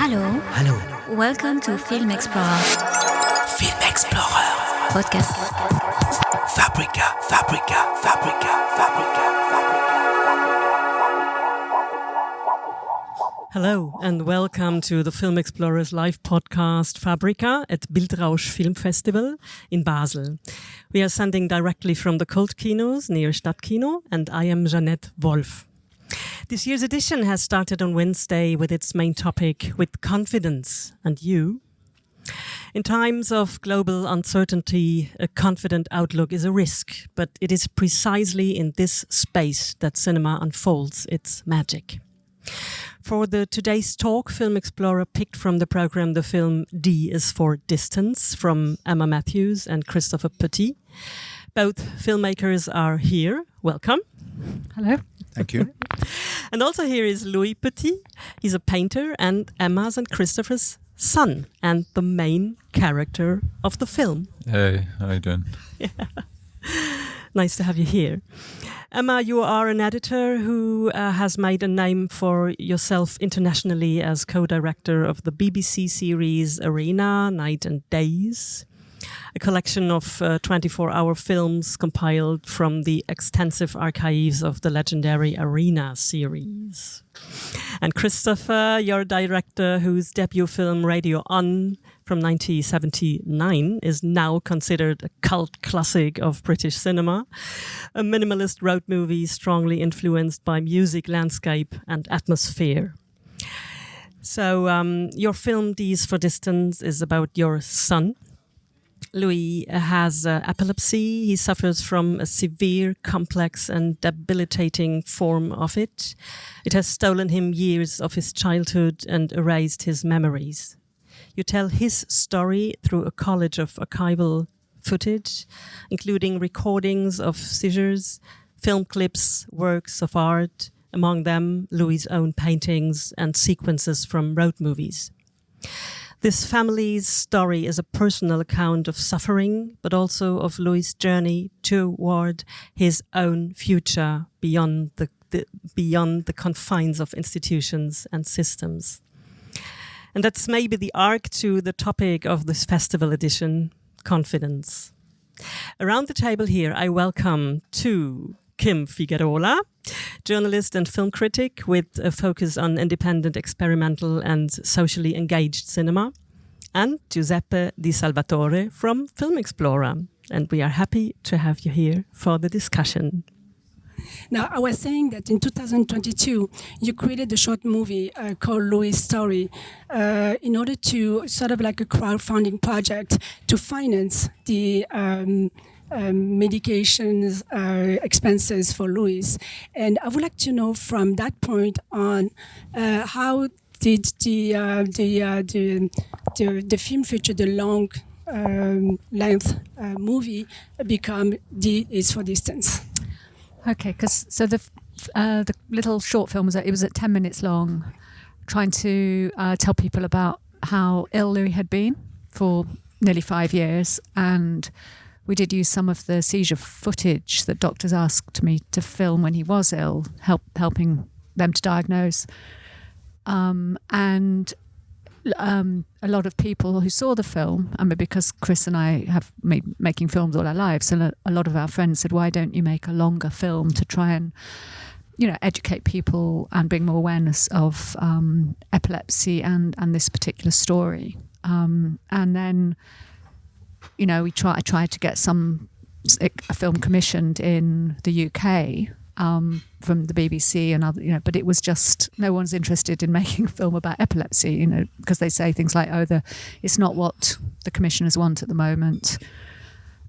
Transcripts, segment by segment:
Hallo. Hallo. Welcome to Film Explorer. Film Explorer. Podcast. Fabrica. Hello and welcome to the Film Explorers live podcast Fabrica at Bildrausch Filmfest in Basel. We are sending directly from the Cult Kinos near Stadtkino, and I am Jeannette Wolf. This year's edition has started on Wednesday with its main topic, with confidence and you. In times of global uncertainty, a confident outlook is a risk, but it is precisely in this space that cinema unfolds its magic. For today's talk, Film Explorer picked from the program the film D is for Distance from Emma Matthews and Giuseppe Petit. Both filmmakers are here. Welcome. Hello. Thank you. And also here is Louis Petit. He's a painter and Emma's and Christopher's son and the main character of the film. Hey, how you doing? Yeah. Nice to have you here. Emma, you are an editor who has made a name for yourself internationally as co-director of the BBC series Arena, Night and Days, a collection of 24-hour films compiled from the extensive archives of the legendary Arena series. And Christopher, your director whose debut film Radio On from 1979 is now considered a cult classic of British cinema, a minimalist road movie strongly influenced by music, landscape and atmosphere. So your film D is for Distance is about your son. Louis has epilepsy. He suffers from a severe, complex and debilitating form of it. It has stolen him years of his childhood and erased his memories. You tell his story through a collage of archival footage, including recordings of seizures, film clips, works of art, among them Louis' own paintings and sequences from road movies. This family's story is a personal account of suffering, but also of Louis' journey toward his own future beyond the confines of institutions and systems. And that's maybe the arc to the topic of this festival edition, confidence. Around the table here, I welcome Kim Figuerola, journalist and film critic with a focus on independent, experimental and socially engaged cinema, and Giuseppe di Salvatore from Film Explorer. And we are happy to have you here for the discussion. Now, I was saying that in 2022, you created a short movie called Louis' Story in order to sort of like a crowdfunding project to finance the medications expenses for Louis. And I would like to know from that point on how did the film feature, the long length movie, become D is for Distance? Okay, because the little short film was at 10 minutes long, trying to tell people about how ill Louis had been for nearly 5 years, and we did use some of the seizure footage that doctors asked me to film when he was ill, helping them to diagnose. And a lot of people who saw the film, because Chris and I have made making films all our lives, and a lot of our friends said, why don't you make a longer film to try and, educate people and bring more awareness of epilepsy and this particular story. And then, I tried to get a film commissioned in the UK from the BBC and other, but it was just no one's interested in making a film about epilepsy, because they say things like, it's not what the commissioners want at the moment.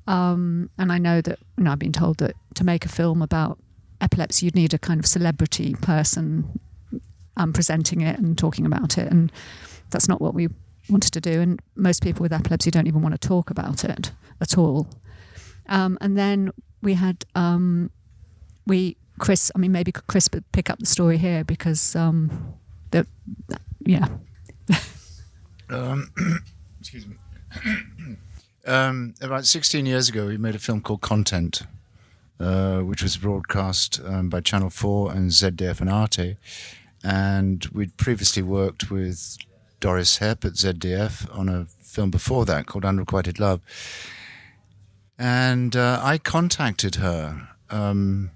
And I know that I've been told that to make a film about epilepsy, you'd need a kind of celebrity person presenting it and talking about it, and that's not what we wanted to do. And most people with epilepsy don't even want to talk about it at all. And then we had Chris, maybe Chris would pick up the story here because Excuse me. About 16 years ago, we made a film called Content, which was broadcast by Channel 4 and ZDF and Arte. And we'd previously worked with Doris Hepp at ZDF on a film before that called Unrequited Love. And I contacted her and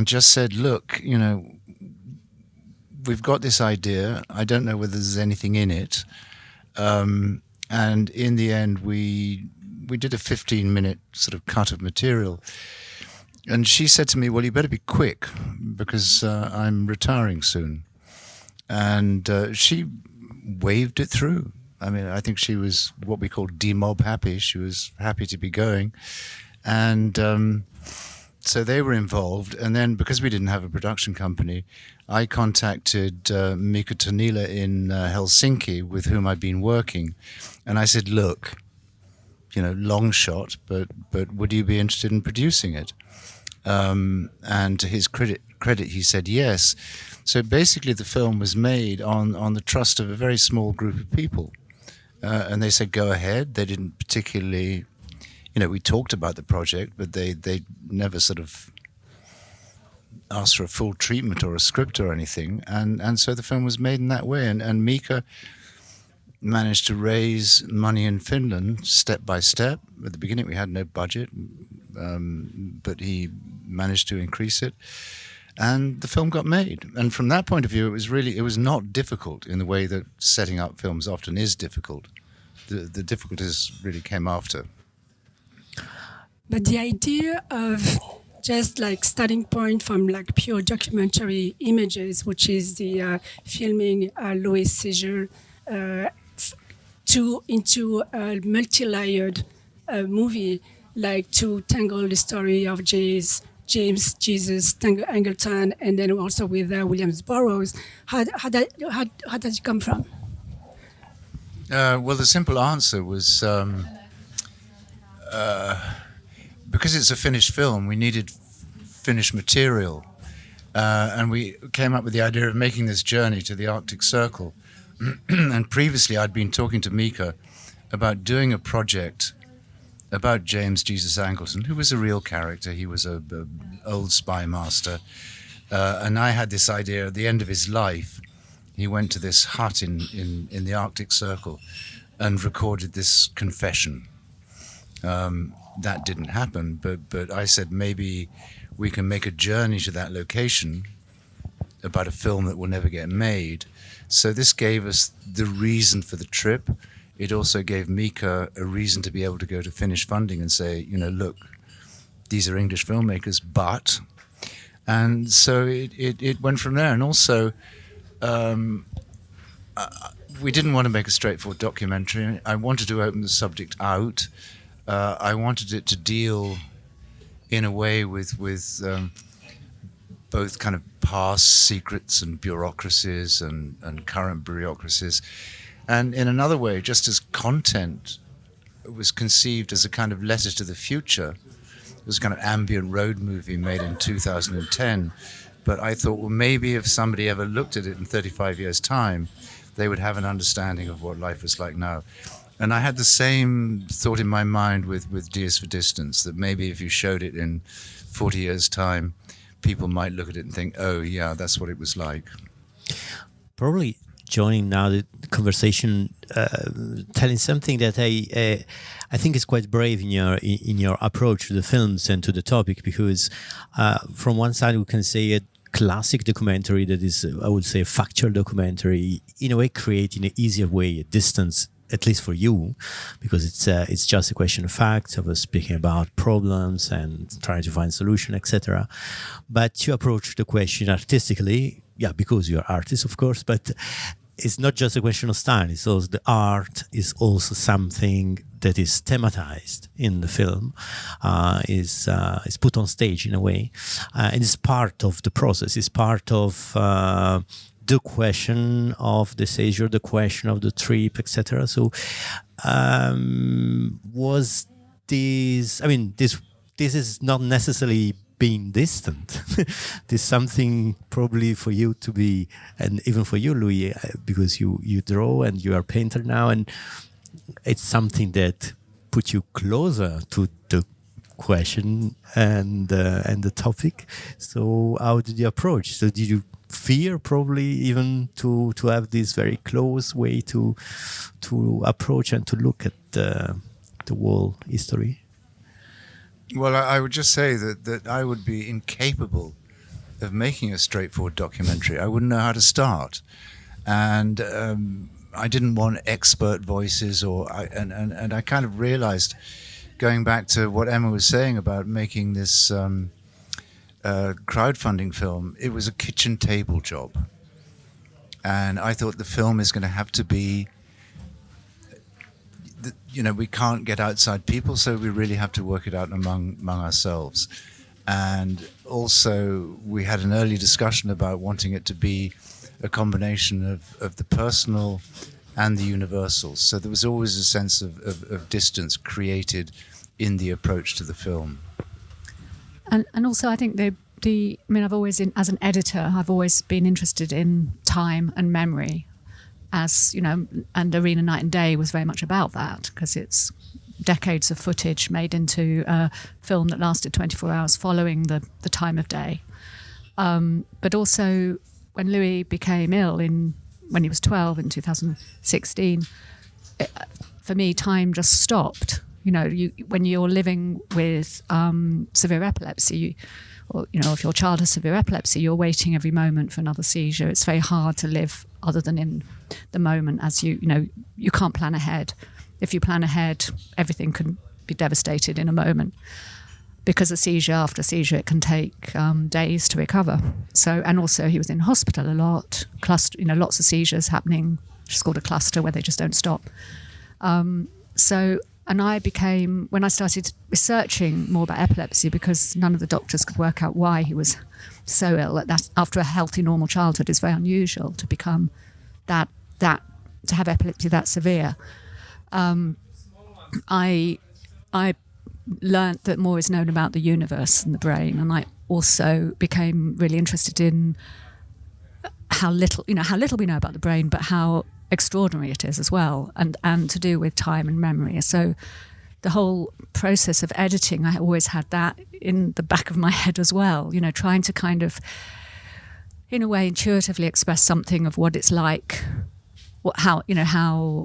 just said, look, you know, we've got this idea. I don't know whether there's anything in it. And in the end, we did a 15-minute sort of cut of material. And she said to me, well, you better be quick because I'm retiring soon. And she waved it through. I mean, I think she was what we call demob happy. She was happy to be going. And so they were involved. And then because we didn't have a production company, I contacted Mika Tanila in Helsinki, with whom I'd been working. And I said, look, you know, long shot, but would you be interested in producing it? And to his credit, he said yes. So basically the film was made on the trust of a very small group of people. And they said, go ahead. They didn't particularly, you know, we talked about the project, but they never sort of asked for a full treatment or a script or anything. And so the film was made in that way. And Mika managed to raise money in Finland step by step. At the beginning, we had no budget, but he managed to increase it. And the film got made. And from that point of view, it was not difficult in the way that setting up films often is difficult. The difficulties really came after. But the idea of just like starting point from like pure documentary images, which is the filming Louis seizure, into a multi-layered movie, like to tangle the story of James, Jesus, Angleton, and then also with Williams Burroughs. How does it come from? Well, the simple answer was because it's a finished film, we needed finished material. And we came up with the idea of making this journey to the Arctic Circle. And previously I'd been talking to Mika about doing a project about James Jesus Angleton, who was a real character. He was a old spy master. And I had this idea at the end of his life, he went to this hut in the Arctic Circle and recorded this confession. That didn't happen, but I said maybe we can make a journey to that location about a film that will never get made. So this gave us the reason for the trip. It also gave Mika a reason to be able to go to Finnish funding and say, you know, look, these are English filmmakers, but... And so it went from there. And also, we didn't want to make a straightforward documentary. I wanted to open the subject out. I wanted it to deal in a way with both kind of past secrets and bureaucracies and current bureaucracies. And in another way, just as content was conceived as a kind of letter to the future. It was a kind of ambient road movie made in 2010. But I thought, well, maybe if somebody ever looked at it in 35 years' time, they would have an understanding of what life is like now. And I had the same thought in my mind with Dias for Distance, that maybe if you showed it in 40 years' time, people might look at it and think, oh, yeah, that's what it was like. Probably joining now the conversation, telling something that I think is quite brave in your approach to the films and to the topic, because from one side we can say a classic documentary that is, I would say, a factual documentary, in a way creating an easier way, a distance, at least for you, because it's just a question of facts, of us speaking about problems and trying to find solution, etc. But you approach the question artistically, yeah, because you're artist, of course, but it's not just a question of style. It's also the art is also something that is thematized in the film, is put on stage in a way, and is part of the process. It's part of the question of the seizure, the question of the trip, etc. So, was this? I mean, this is not necessarily being distant. There's something probably for you to be, and even for you, Louis, because you draw and you are a painter now, and it's something that put you closer to the question and the topic. So how did you approach? So did you fear, probably even to have this very close way to approach and to look at the whole history? Well, I would just say that I would be incapable of making a straightforward documentary. I wouldn't know how to start, and I didn't want expert voices, and I kind of realized, going back to what Emma was saying about making this crowdfunding film, it was a kitchen table job, and I thought the film is going to have to be, we can't get outside people, so we really have to work it out among ourselves. And also we had an early discussion about wanting it to be a combination of the personal and the universal. So there was always a sense of distance created in the approach to the film. And also I think I've always, as an editor, I've always been interested in time and memory, as, and Arena Night and Day was very much about that, because it's decades of footage made into a film that lasted 24 hours following the time of day. But also when Louis became ill when he was 12 in 2016, for me, time just stopped. When you're living with severe epilepsy, or if your child has severe epilepsy, you're waiting every moment for another seizure. It's very hard to live other than in the moment, as you can't plan ahead. If you plan ahead, everything can be devastated in a moment, because a seizure after seizure, it can take days to recover. So, and also he was in hospital a lot, lots of seizures happening, which is called a cluster, where they just don't stop. And when I started researching more about epilepsy, because none of the doctors could work out why he was so ill, that after a healthy, normal childhood, it's very unusual to become to have epilepsy that severe. I learned that more is known about the universe and the brain, and I also became really interested in how little we know about the brain, but how extraordinary it is as well, and to do with time and memory. So the whole process of editing, I always had that in the back of my head as well, trying to kind of, in a way, intuitively express something of what it's like, how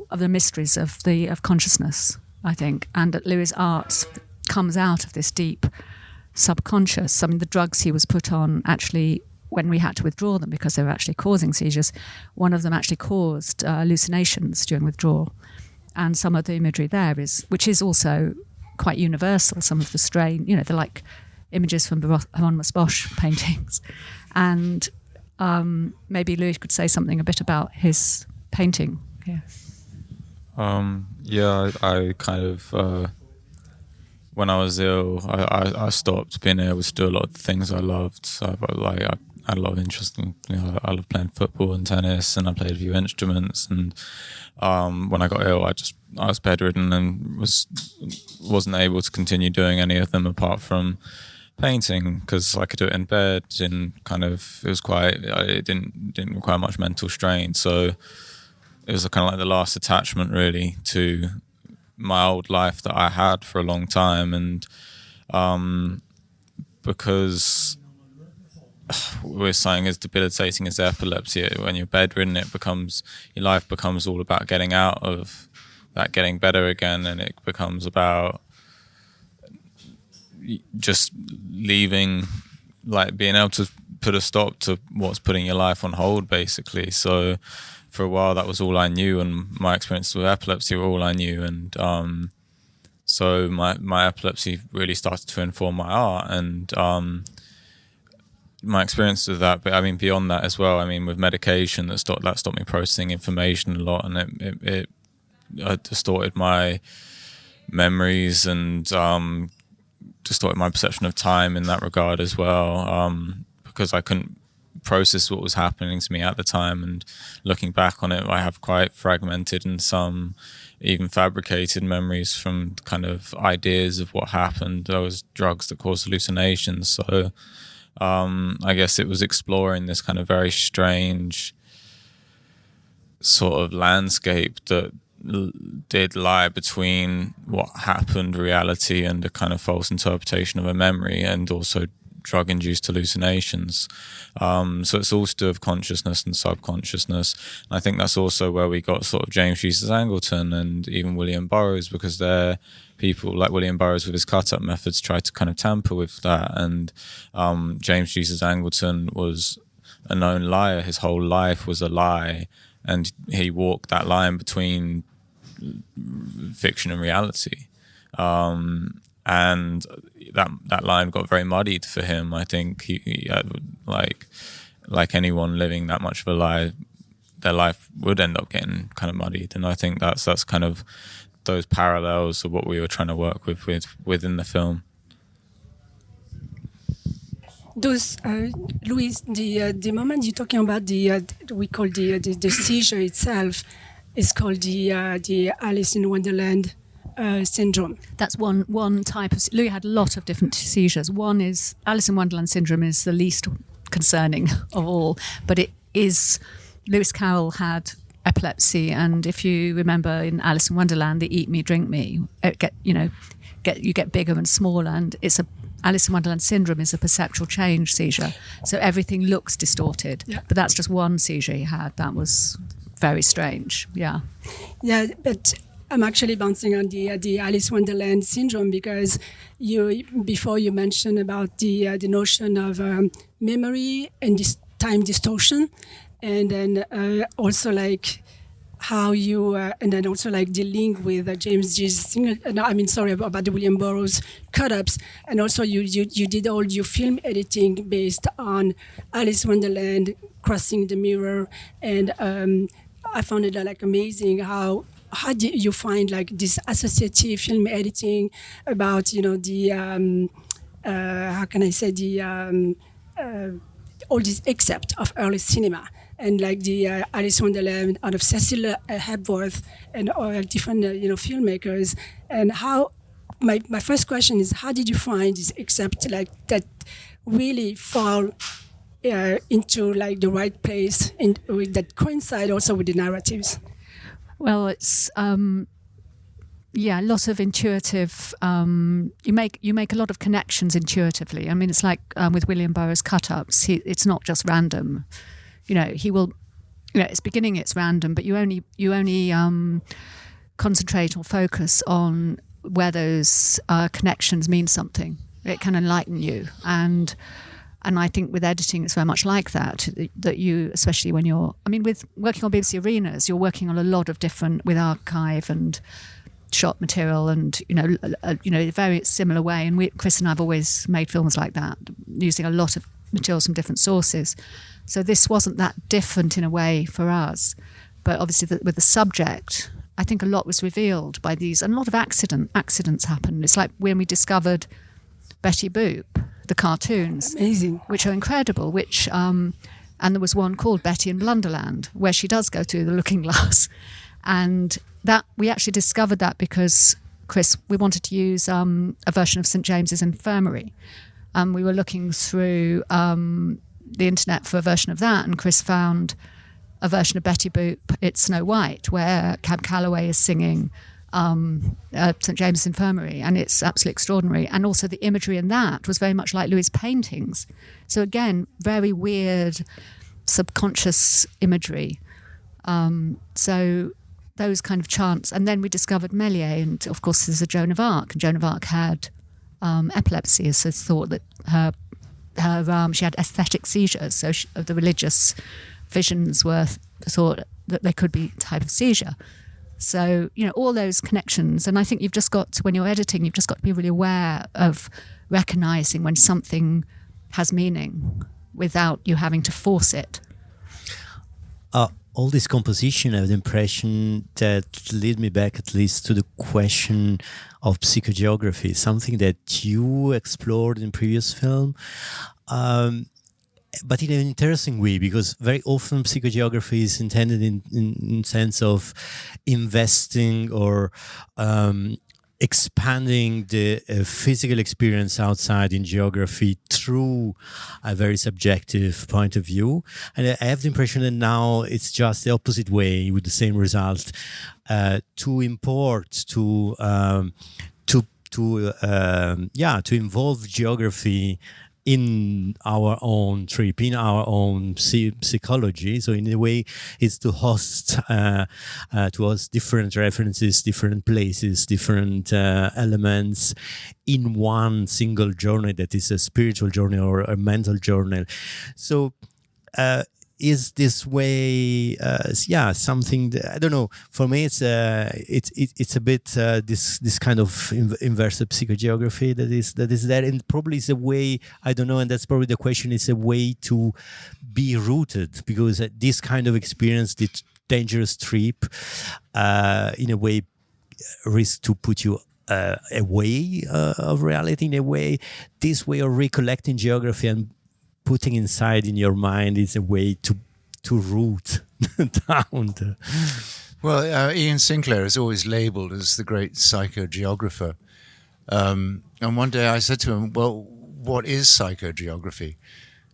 of the mysteries of consciousness, I think, and that Louis' art comes out of this deep subconscious. I mean, the drugs he was put on, actually, when we had to withdraw them because they were actually causing seizures, one of them actually caused hallucinations during withdrawal, and some of the imagery there which is also quite universal. Some of the strain, they're like images from Hieronymus Bosch paintings, and maybe Louis could say something a bit about his painting here. I kind of when I was ill, I stopped being able to do a lot of the things I loved. So I had a lot of interest in, I love playing football and tennis, and I played a few instruments. And when I got ill, I was bedridden and wasn't able to continue doing any of them apart from painting, because I could do it in bed, and it didn't require much mental strain. So it was kind of like the last attachment, really, to my old life that I had for a long time. And because we're saying as debilitating as epilepsy, when you're bedridden, your life becomes all about getting out of that, getting better again, and it becomes about just leaving, like being able to put a stop to what's putting your life on hold, basically. So for a while that was all I knew, and my experiences with epilepsy were all I knew, and so my epilepsy really started to inform my art and my experience with that. But I mean, beyond that as well, I mean, with medication that stopped me processing information a lot, and it distorted my memories and distorted my perception of time in that regard as well, because I couldn't process what was happening to me at the time. And looking back on it, I have quite fragmented and some even fabricated memories from kind of ideas of what happened. There was drugs that caused hallucinations, so I guess it was exploring this kind of very strange sort of landscape that did lie between what happened, reality, and a kind of false interpretation of a memory, and also drug-induced hallucinations. So it's all to do with consciousness and subconsciousness. And I think that's also where we got sort of James Jesus Angleton and even William Burroughs, because they're people like William Burroughs with his cut-up methods tried to kind of tamper with that. And James Jesus Angleton was a known liar. His whole life was a lie. And he walked that line between fiction and reality. And that line got very muddied for him. I think he had, like anyone living that much of a lie, their life would end up getting kind of muddied. And I think that's kind of those parallels of what we were trying to work with within the film. Those, Louis, the moment you're talking about we call the seizure itself is called the Alice in Wonderland syndrome. That's one type of. Louis had a lot of different seizures. One is Alice in Wonderland syndrome is the least concerning of all, but it is. Lewis Carroll had epilepsy, and if you remember in Alice in Wonderland, the Eat Me, Drink Me, you get bigger and smaller, and it's a. Alice in Wonderland syndrome is a perceptual change seizure. So everything looks distorted. Yeah. But that's just one seizure he had. That was very strange. Yeah. Yeah, but I'm actually bouncing on the Alice Wonderland syndrome because before you mentioned about the notion of memory and this time distortion, and then also like how you and then also like the link with James Jesus. About the William Burroughs cut-ups, and also you did all your film editing based on Alice Wonderland, Crossing the Mirror, and I found it like amazing how did you find like this associative film editing about the how can I say the all this except of early cinema. And like the Alice Wonderland out of Cecil Hepworth and all different filmmakers, and how my first question is how did you find this except like that really fall into like the right place and that coincide also with the narratives? Well, it's lots of intuitive. You make a lot of connections intuitively. I mean, it's like with William Burroughs cut-ups. It's not just random. He will. It's beginning. It's random, but you only concentrate or focus on where those connections mean something. It can enlighten you, and I think with editing, it's very much like that. That you, especially when you're. I mean, with working on BBC Arenas, you're working on a lot of different with archive and shot material, and a very similar way. And Chris and I have always made films like that, using a lot of materials from different sources. So this wasn't that different in a way for us. But obviously with the subject, I think a lot was revealed by these, and a lot of accidents happened. It's like when we discovered Betty Boop, the cartoons. Amazing. Which are incredible, and there was one called Betty in Blunderland, where she does go through the looking glass. And that we actually discovered that because, Chris, we wanted to use a version of St. James's Infirmary. We were looking through the internet for a version of that, and Chris found a version of Betty Boop, It's Snow White, where Cab Calloway is singing St. James's Infirmary, and it's absolutely extraordinary. And also the imagery in that was very much like Louis' paintings. So again, very weird, subconscious imagery. So those kind of chants. And then we discovered Méliès, and of course there's a Joan of Arc, and Joan of Arc had epilepsy, so thought that she had aesthetic seizures, so the religious visions were thought that they could be a type of seizure. So, all those connections. And I think you've just got to, when you're editing, you've just got to be really aware of recognizing when something has meaning without you having to force it. All this composition, I have the impression that lead me back at least to the question of psychogeography, something that you explored in previous film, but in an interesting way, because very often psychogeography is intended in sense of investing or expanding the physical experience outside in geography through a very subjective point of view. And I have the impression that now it's just the opposite way with the same result, to import, to involve geography in our own trip, in our own psychology. So in a way, it's to host different references, different places, different elements in one single journey that is a spiritual journey or a mental journey. So is this way something that, I don't know, for me it's a bit this kind of inverse psychogeography that is there, and probably is a way, I don't know, and that's probably the question, is a way to be rooted, because this kind of experience, this dangerous trip, in a way risk to put you away of reality. In a way, this way of recollecting geography and putting inside in your mind is a way to root down. Well, Ian Sinclair is always labelled as the great psychogeographer. And one day I said to him, well, what is psychogeography?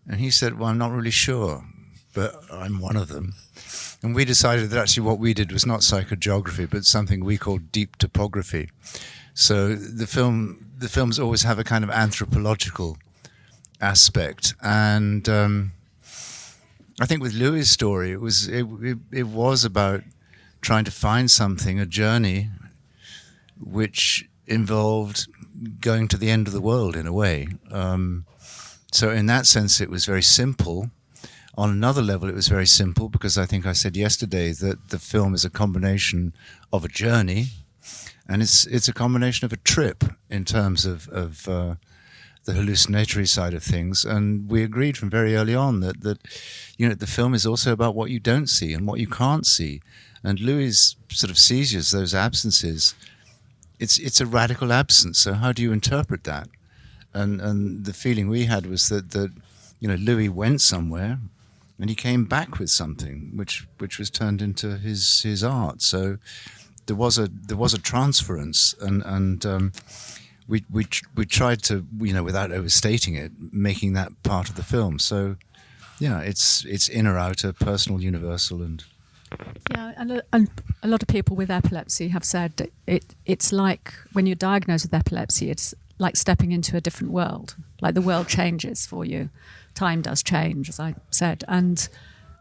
And he said, well, I'm not really sure, but I'm one of them. And we decided that actually what we did was not psychogeography, but something we called deep topography. So the films always have a kind of anthropological aspect, and I think with Louis' story, it was about trying to find something, a journey, which involved going to the end of the world in a way. So in that sense, it was very simple. On another level, it was very simple because I think I said yesterday that the film is a combination of a journey, and it's a combination of a trip in terms of the hallucinatory side of things. And we agreed from very early on that the film is also about what you don't see and what you can't see. And Louis sort of seizures those absences. It's a radical absence. So how do you interpret that? And the feeling we had was that Louis went somewhere and he came back with something which was turned into his art. So there was a transference, and we tried to, without overstating it, making that part of the film. So, yeah, it's inner, outer, personal, universal, and and a lot of people with epilepsy have said that it's like when you're diagnosed with epilepsy, it's like stepping into a different world. Like the world changes for you, time does change, as I said, and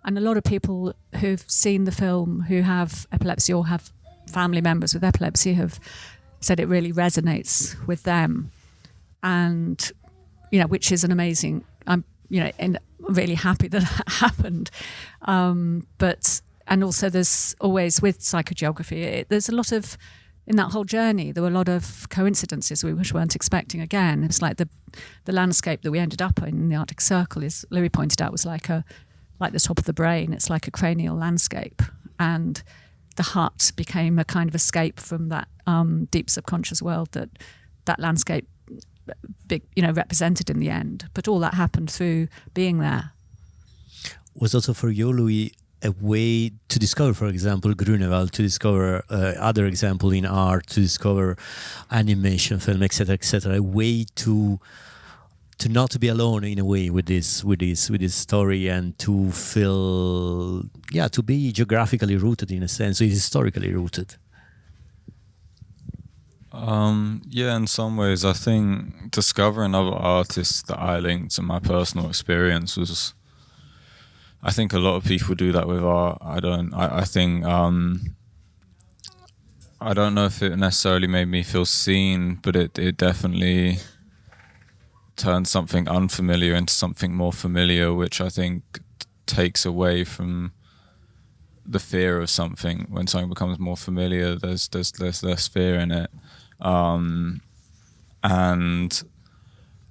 a lot of people who've seen the film who have epilepsy or have family members with epilepsy have said it really resonates with them, and which is an amazing. I'm really happy that happened, and also there's always with psychogeography, there's a lot of, in that whole journey there were a lot of coincidences we weren't expecting. Again, it's like the landscape that we ended up in the Arctic Circle, is Louis pointed out, was like the top of the brain. It's like a cranial landscape, and the hut became a kind of escape from that deep subconscious world that landscape represented in the end. But all that happened through being there. Was also for you, Louis, a way to discover, for example, Grunewald, to discover other example in art, to discover animation, film, etc., a way to not to be alone in a way with this story, and to feel, to be geographically rooted in a sense, so historically rooted. In some ways, I think discovering other artists that I linked to my personal experience was, I think a lot of people do that with art. I think I don't know if it necessarily made me feel seen, but it definitely turned something unfamiliar into something more familiar, which I think takes away from the fear of something. When something becomes more familiar, there's less fear in it. And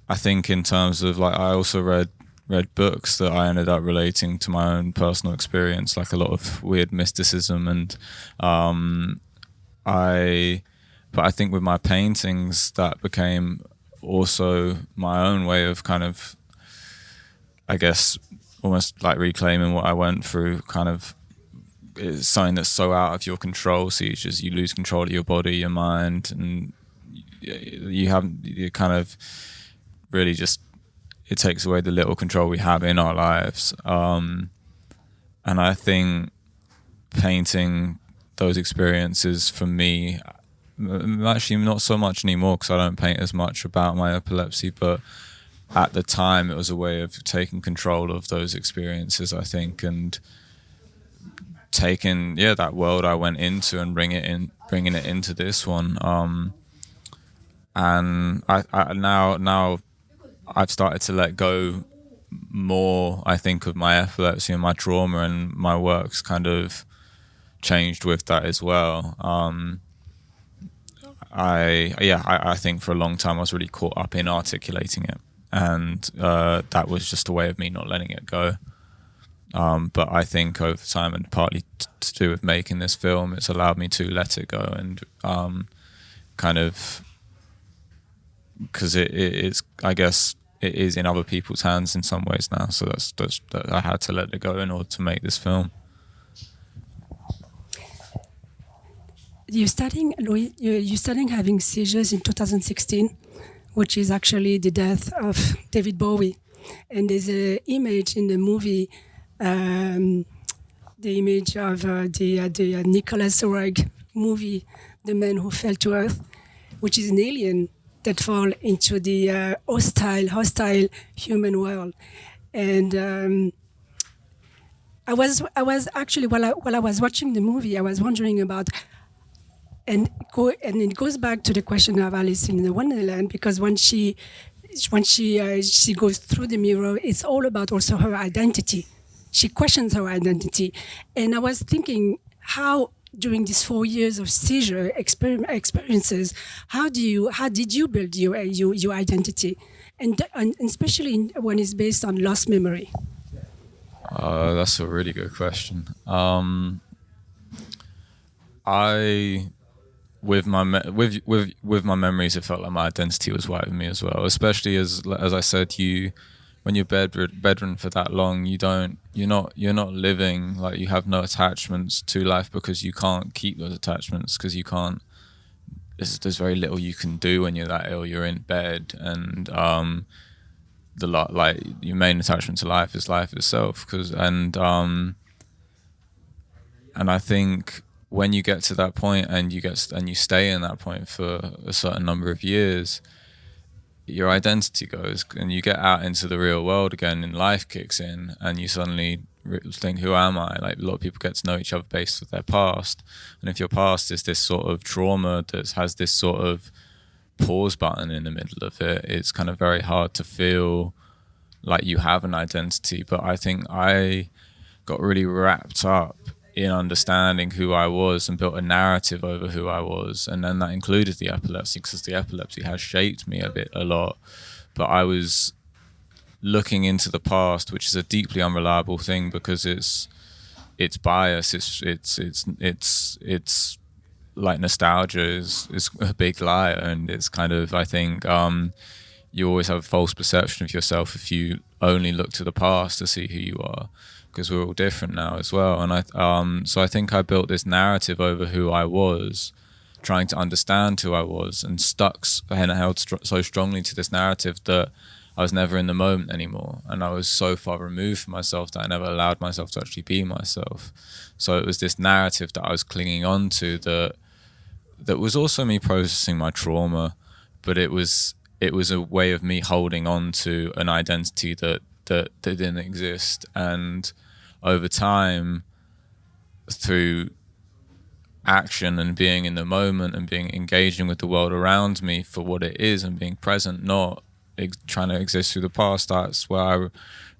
I think in terms of, like, I also read books that I ended up relating to my own personal experience, like a lot of weird mysticism, and but I think with my paintings that became also my own way of kind of, I guess, almost like reclaiming what I went through. Kind of, it's something that's so out of your control, so you lose control of your body, your mind, and you kind of really just, it takes away the little control we have in our lives. And I think painting those experiences for me, actually not so much anymore because I don't paint as much about my epilepsy, but at the time it was a way of taking control of those experiences, I think, and taking that world I went into and bringing it into this one. And I now I've started to let go more, I think, of my epilepsy and my trauma, and my work's kind of changed with that as well. I think for a long time I was really caught up in articulating it, and that was just a way of me not letting it go. But I think over time, and partly to do with making this film, it's allowed me to let it go, and kind of, because it's, I guess it is in other people's hands in some ways now. So that's I had to let it go in order to make this film. You're starting having seizures in 2016, which is actually the death of David Bowie. And there's an image in the movie, the image of the Nicholas Roeg movie, The Man Who Fell to Earth, which is an alien that fall into the hostile human world. And I was actually, while I was watching the movie, I was wondering about, and it goes back to the question of Alice in the Wonderland, because when she goes through the mirror, it's all about also her identity. She questions her identity. And I was thinking, how during these 4 years of seizure experiences, how did you build your identity, and especially when it's based on lost memory? That's a really good question. With my memories, it felt like my identity was right with me as well. Especially as I said, when you're bedridden for that long, you're not living, like, you have no attachments to life because you can't keep those attachments, because you can't. There's very little you can do when you're that ill. You're in bed, and your main attachment to life is life itself. And I think when you get to that point and you stay in that point for a certain number of years, your identity goes, and you get out into the real world again, and life kicks in, and you suddenly think, who am I? Like, a lot of people get to know each other based on their past, and if your past is this sort of trauma that has this sort of pause button in the middle of it, it's kind of very hard to feel like you have an identity. But I think I got really wrapped up in understanding who I was and built a narrative over who I was, and then that included the epilepsy, because the epilepsy has shaped me a lot. But I was looking into the past, which is a deeply unreliable thing, because it's bias. It's like nostalgia is a big liar, and it's kind of, I think, you always have a false perception of yourself if you only look to the past to see who you are, because we're all different now as well. And so I think I built this narrative over who I was, trying to understand who I was, and held so strongly to this narrative that I was never in the moment anymore. And I was so far removed from myself that I never allowed myself to actually be myself. So it was this narrative that I was clinging on to that was also me processing my trauma, but it was a way of me holding on to an identity that didn't exist. And over time, through action and being in the moment and engaging with the world around me for what it is and being present, not trying to exist through the past, that's where I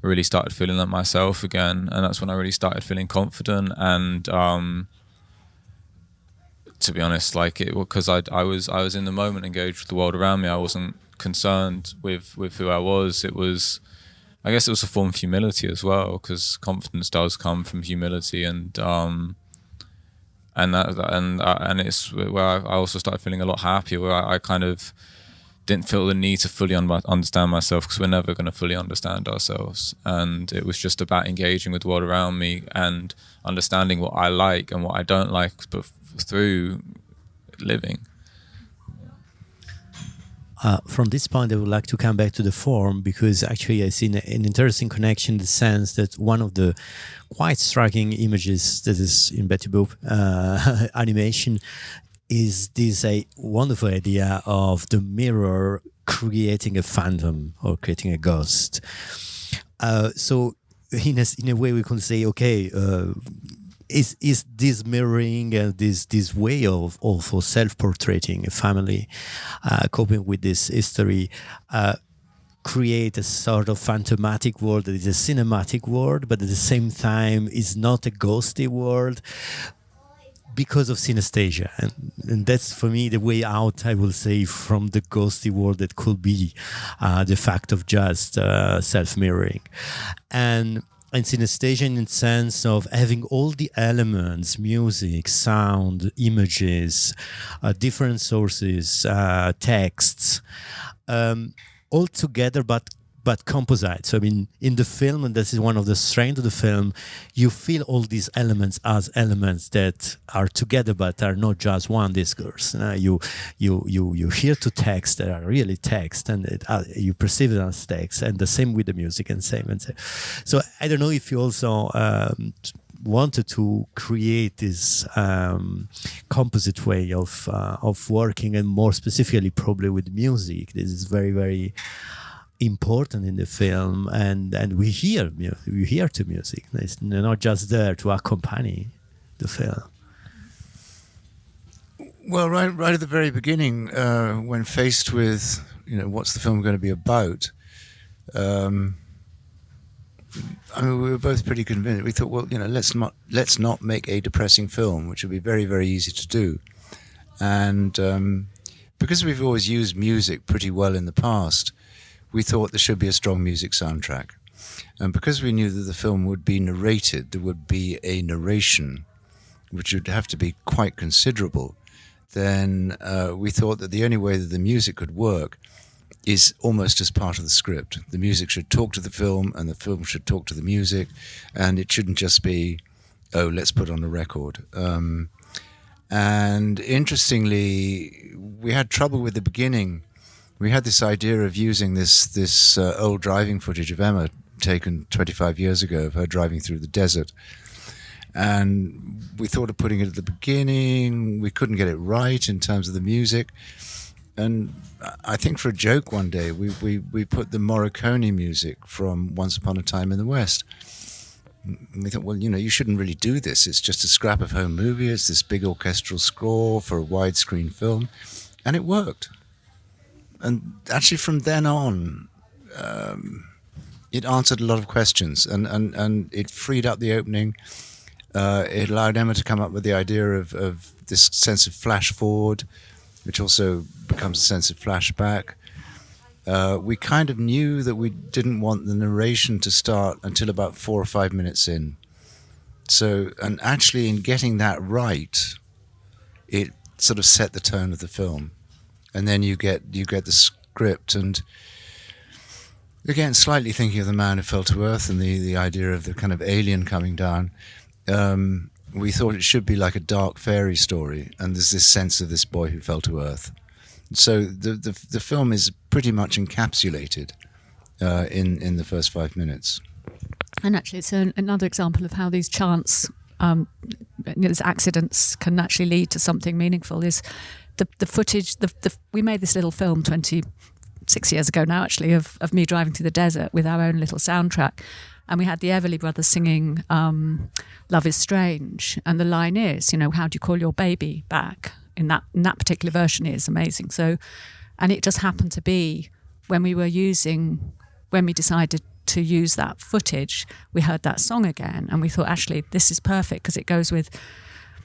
really started feeling like myself again. And that's when I really started feeling confident. And to be honest, because I was in the moment, engaged with the world around me. I wasn't concerned with who I was. I guess it was a form of humility as well, because confidence does come from humility, and it's where I also started feeling a lot happier, where I kind of didn't feel the need to fully understand myself, because we're never going to fully understand ourselves. And it was just about engaging with the world around me and understanding what I like and what I don't like, but through living. From this point, I would like to come back to the form, because actually I see an interesting connection in the sense that one of the quite striking images that is in Betty Boop animation is this a wonderful idea of the mirror creating a phantom or creating a ghost. So in a way we can say, okay, is this mirroring and this way of also self-portrayting a family, coping with this history, create a sort of phantomatic world that is a cinematic world, but at the same time is not a ghosty world because of synesthesia. And that's, for me, the way out, I will say, from the ghosty world that could be the fact of just self-mirroring. And synesthesia in the sense of having all the elements, music, sound, images, different sources, texts, all together, but composite. So I mean, in the film, and this is one of the strengths of the film, you feel all these elements as elements that are together, but are not just one discourse. You hear two texts that are really text, and you perceive it as text, and the same with the music, and same. So I don't know if you also wanted to create this composite way of working, and more specifically probably with music. This is very, very important in the film, and we hear to music. It's not just there to accompany the film. Well, right at the very beginning, when faced with, what's the film going to be about, I mean, we were both pretty convinced. We thought, well, let's not make a depressing film, which would be very, very easy to do. And because we've always used music pretty well in the past, we thought there should be a strong music soundtrack. And because we knew that the film would be narrated, there would be a narration, which would have to be quite considerable, then we thought that the only way that the music could work is almost as part of the script. The music should talk to the film, and the film should talk to the music, and it shouldn't just be, oh, let's put on a record. And interestingly, we had trouble with the beginning. We had this idea of using this old driving footage of Emma taken 25 years ago of her driving through the desert. And we thought of putting it at the beginning. We couldn't get it right in terms of the music. And I think for a joke one day, we put the Morricone music from Once Upon a Time in the West. And we thought, well, you shouldn't really do this. It's just a scrap of home movie. It's this big orchestral score for a widescreen film. And it worked. And actually from then on, it answered a lot of questions. And it freed up the opening. It allowed Emma to come up with the idea of this sense of flash forward, which also becomes a sense of flashback. We kind of knew that we didn't want the narration to start until about 4 or 5 minutes in. So, and actually in getting that right, it sort of set the tone of the film. And then you get the script, and again, slightly thinking of The Man Who Fell to Earth and the idea of the kind of alien coming down. We thought it should be like a dark fairy story, and there's this sense of this boy who fell to earth. So the film is pretty much encapsulated in the first 5 minutes. And actually, it's another example of how these chance, these accidents can actually lead to something meaningful. Is the footage? We made this little film 26 years ago now, actually, of me driving through the desert with our own little soundtrack. And we had the Everly brothers singing Love is Strange. And the line is, how do you call your baby back? In that particular version is amazing. So, and it just happened to be when we decided to use that footage, we heard that song again. And we thought, actually, this is perfect because it goes with,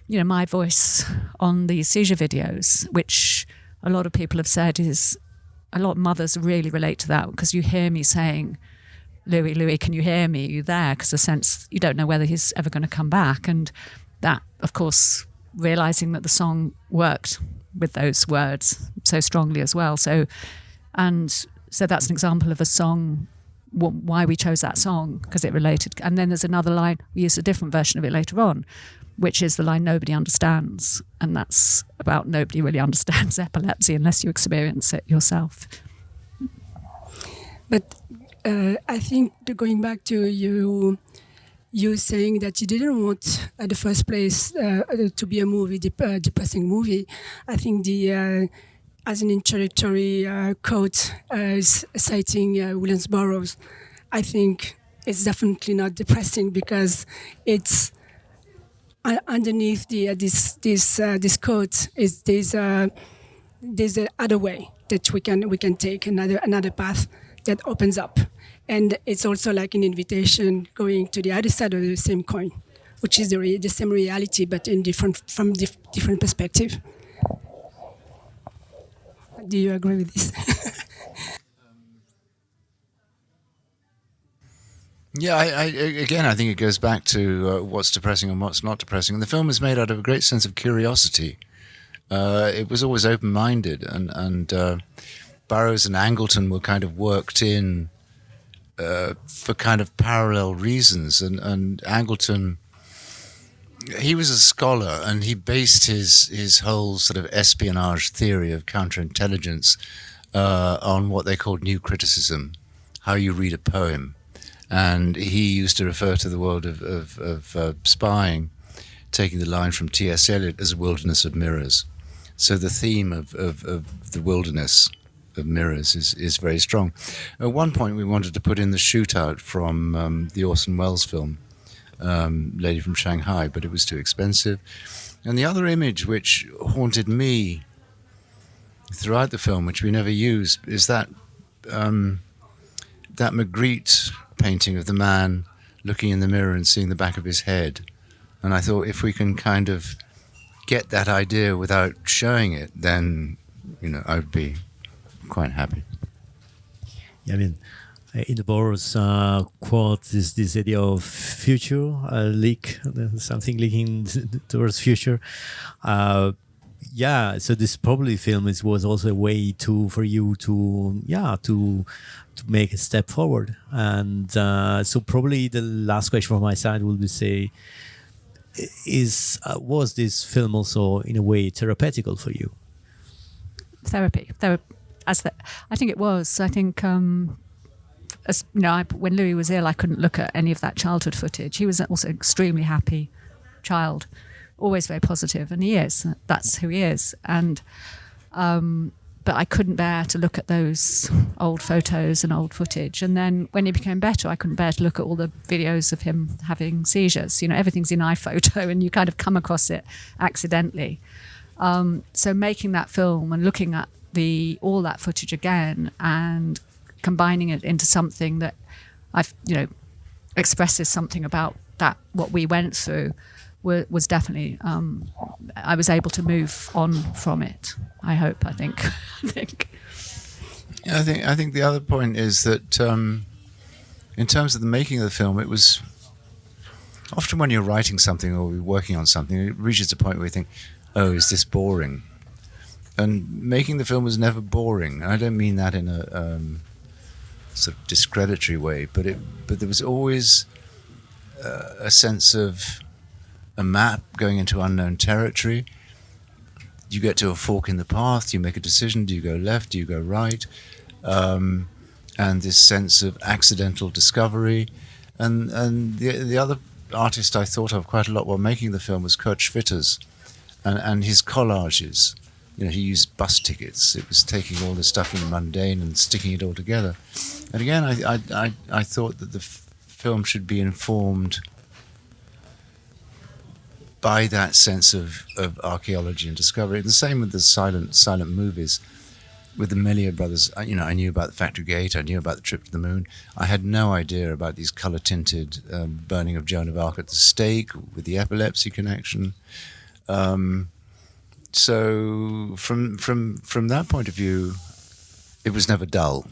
my voice on these seizure videos, which a lot of people have said is, a lot of mothers really relate to that because you hear me saying, Louis, can you hear me? Are you there? Because the sense you don't know whether he's ever going to come back. And that, of course, realising that the song worked with those words so strongly as well. So that's an example of a song, why we chose that song, because it related. And then there's another line, we used a different version of it later on, which is the line, nobody understands. And that's about nobody really understands epilepsy unless you experience it yourself. But I think going back to you saying that you didn't want at the first place to be a movie, depressing movie. I think as an introductory quote citing Williams Burroughs, I think it's definitely not depressing because it's underneath this quote is there's a other way that we can take another path that opens up, and it's also like an invitation going to the other side of the same coin, which is the same reality but in different perspective. Do you agree with this? Yeah, I think it goes back to what's depressing and what's not depressing. And the film is made out of a great sense of curiosity. It was always open-minded, and Burroughs and Angleton were kind of worked in for kind of parallel reasons. And Angleton, he was a scholar, and he based his whole sort of espionage theory of counterintelligence on what they called new criticism, how you read a poem. And he used to refer to the world of spying, taking the line from T.S. Eliot, as a wilderness of mirrors. So the theme of the wilderness of mirrors is very strong. At one point, we wanted to put in the shootout from the Orson Welles film, Lady from Shanghai, but it was too expensive. And the other image which haunted me throughout the film, which we never used, is that Magritte painting of the man looking in the mirror and seeing the back of his head. And I thought, if we can kind of get that idea without showing it, then, I would be quite happy. Yeah, I mean, in the Burroughs quote is this idea of future, leak, something leaking towards future. So this probably film was also a way for you to make a step forward. And so probably the last question from my side will be was this film also in a way therapeutical for you? Therapy. I think it was. I think when Louis was ill, I couldn't look at any of that childhood footage. He was also an extremely happy child, always very positive, and he is. That's who he is. And but I couldn't bear to look at those old photos and old footage. And then when he became better, I couldn't bear to look at all the videos of him having seizures. Everything's in iPhoto, and you kind of come across it accidentally. So making that film and looking at all that footage again and combining it into something that expresses something about what we went through was definitely I was able to move on from it. I think. Yeah, I think the other point is that in terms of the making of the film, it was often when you're writing something or working on something, it reaches a point where you think, oh, is this boring? And making the film was never boring. I don't mean that in a sort of discreditory way, but there was always a sense of a map going into unknown territory. You get to a fork in the path, you make a decision, do you go left, do you go right? And this sense of accidental discovery. And the other artist I thought of quite a lot while making the film was Kurt Schwitters and his collages. He used bus tickets. It was taking all this stuff in the mundane and sticking it all together. And again, I thought that the film should be informed by that sense of archaeology and discovery. The same with the silent movies. With the Méliès brothers, I knew about the Factory Gate, I knew about the trip to the moon. I had no idea about these color-tinted burning of Joan of Arc at the stake with the epilepsy connection. So from that point of view, it was never dull.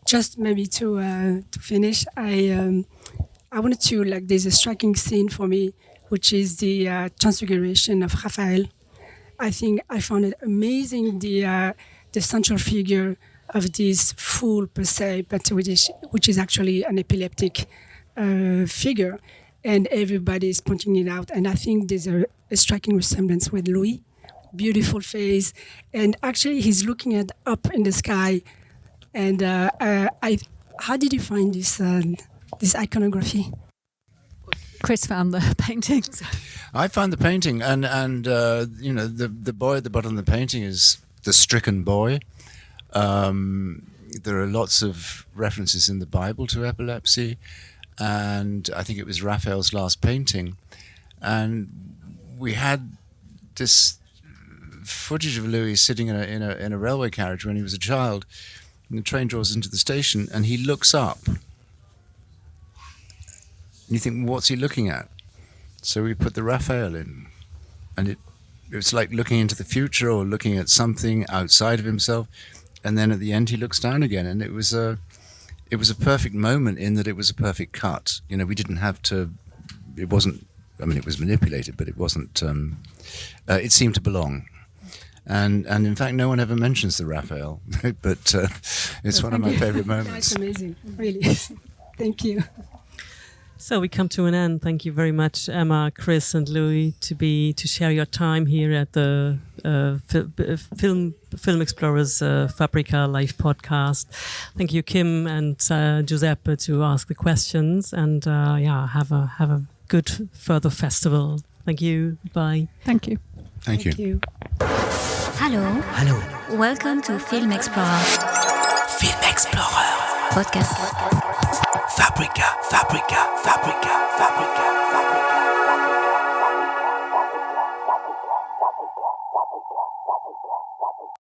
Just maybe to finish, I wanted to there's a striking scene for me, which is the Transfiguration of Raphael. I think I found it amazing, the central figure of this fool per se, but which is actually an epileptic figure, and everybody is pointing it out. And I think there's a striking resemblance with Louis, beautiful face, and actually he's looking up in the sky. And how did you find this iconography? Chris found the paintings. I found the painting, and the boy at the bottom of the painting is the stricken boy. There are lots of references in the Bible to epilepsy, and I think it was Raphael's last painting. And we had this footage of Louis sitting in a railway carriage when he was a child, and the train draws into the station, and he looks up. And you think, what's he looking at? So we put the Raphael in, and it was like looking into the future or looking at something outside of himself. And then at the end, he looks down again, and it was a perfect moment in that it was a perfect cut. You know, we didn't have to. It wasn't. I mean, it was manipulated, but it wasn't. It seemed to belong. And in fact, no one ever mentions the Raphael, but it's one of my favorite moments. That's amazing, really. Thank you. So we come to an end. Thank you very much, Emma, Chris, and Louis, to share your time here at the Film Explorers Fabrica live podcast. Thank you, Kim and Giuseppe, to ask the questions, and have a good further festival. Thank you. Bye. Thank you. Thank you. Hello. Welcome to Film Explorer. Film Explorer. Podcast. Fabrica.